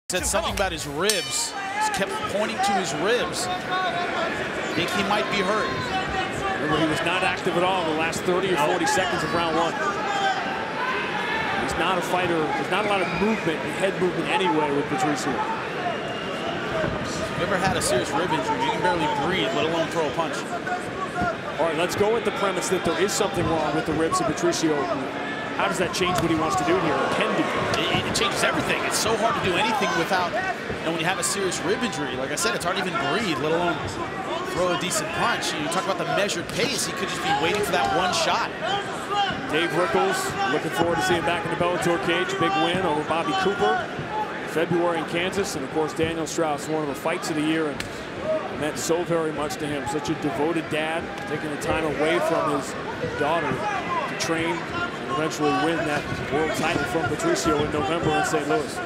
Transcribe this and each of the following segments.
Said something about his ribs. He's kept pointing to his ribs. Think he might be hurt. Remember, he was not active at all in the last 30 or 40 seconds of round one. He's not a fighter. There's not a lot of movement, head movement anyway with Patricio. If you've ever had a serious rib injury, you can barely breathe, let alone throw a punch. All right, let's go with the premise that there is something wrong with the ribs of Patricio. How does that change what he wants to do here, or can do? It changes everything. It's so hard to do anything without, and when you have a serious rib injury, like I said, it's hard to even breathe, let alone throw a decent punch. You talk about the measured pace, he could just be waiting for that one shot. Dave Rickles, looking forward to seeing him back in the Bellator cage. Big win over Bobby Cooper, February in Kansas, and of course Daniel Strauss, one of the fights of the year, and meant so very much to him. Such a devoted dad, taking the time away from his daughter to train and eventually win that world title from Patricio in November in St. Louis.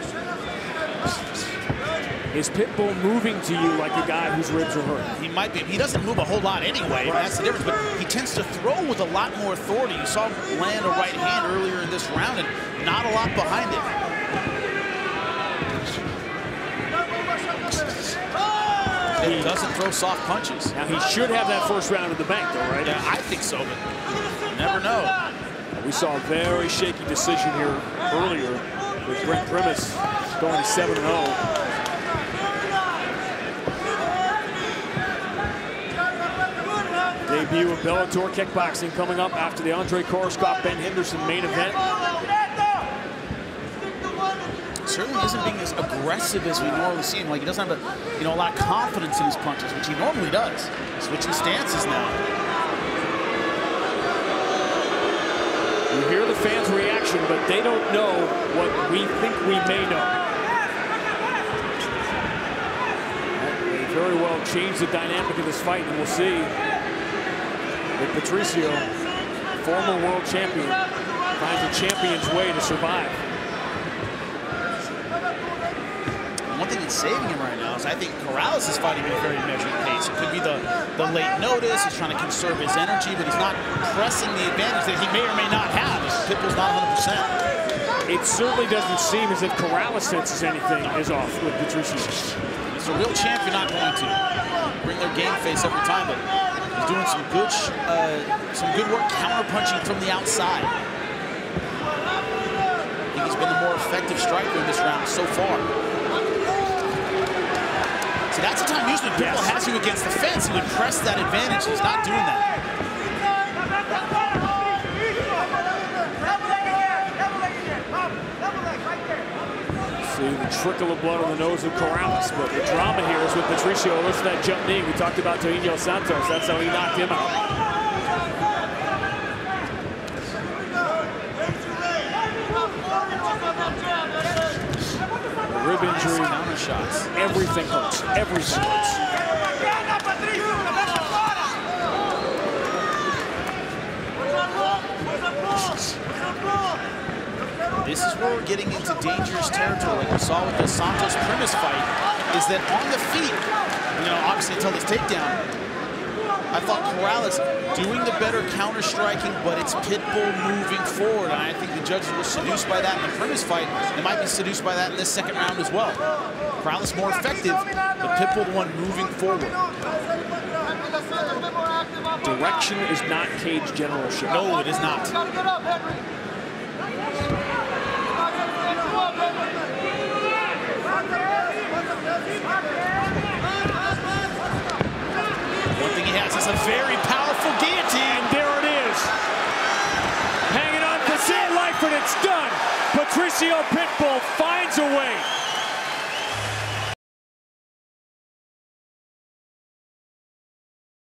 Is Pitbull moving to you like a guy whose ribs are hurt? He might be. He doesn't move a whole lot anyway. Right. That's the difference. But he tends to throw with a lot more authority. You saw him land a right hand earlier in this round, and not a lot behind it. He doesn't throw soft punches. Now, he should have that first round in the bank, though, right? Yeah, I think so, but you never know. We saw a very shaky decision here earlier with Brent Grimace going to 7-0. Debut of Bellator kickboxing coming up after the Andre Koreshkov-Ben Henderson main event. Certainly isn't being as aggressive as we normally see him. Like, he doesn't have a lot of confidence in his punches, which he normally does. Switching stances now. You hear the fans' reaction, but they don't know what we think we may know. That may very well change the dynamic of this fight, and we'll see. With Patricio, former world champion, finds a champion's way to survive. One thing that's saving him right now is I think Corrales is fighting at a very measured pace. It could be the late notice. He's trying to conserve his energy, but he's not pressing the advantage that he may or may not have. Pitbull's not 100%. It certainly doesn't seem as if Corrales senses anything is off with Patricio. He's a real champ. You're not going to bring their game face every time, but he's doing some good work counter-punching from the outside. I think he's been the more effective striker in this round so far. So that's the time usually Pitbull has you against the fence. He would press that advantage. He's not doing that. See the trickle of blood on the nose of Corrales, but the drama here is with Patricio. Listen to that jump knee. We talked about Toinho Santos. That's how he knocked him out. Rib injury, counter shots. Everything hurts. Everything hurts. This is where we're getting into dangerous territory, like we saw with the Santos-Primus fight, is that on the feet, obviously until this takedown, I thought Corrales doing the better counter-striking, but it's Pitbull moving forward. And I think the judges were seduced by that in the Primus fight. They might be seduced by that in this second round as well. Corrales more effective, but Pitbull the one moving forward. Direction is not cage generalship. No, it is not. One thing he has is a very powerful guillotine. And there it is. Hanging on for dear life, and it's done. Patricio Pitbull finds a way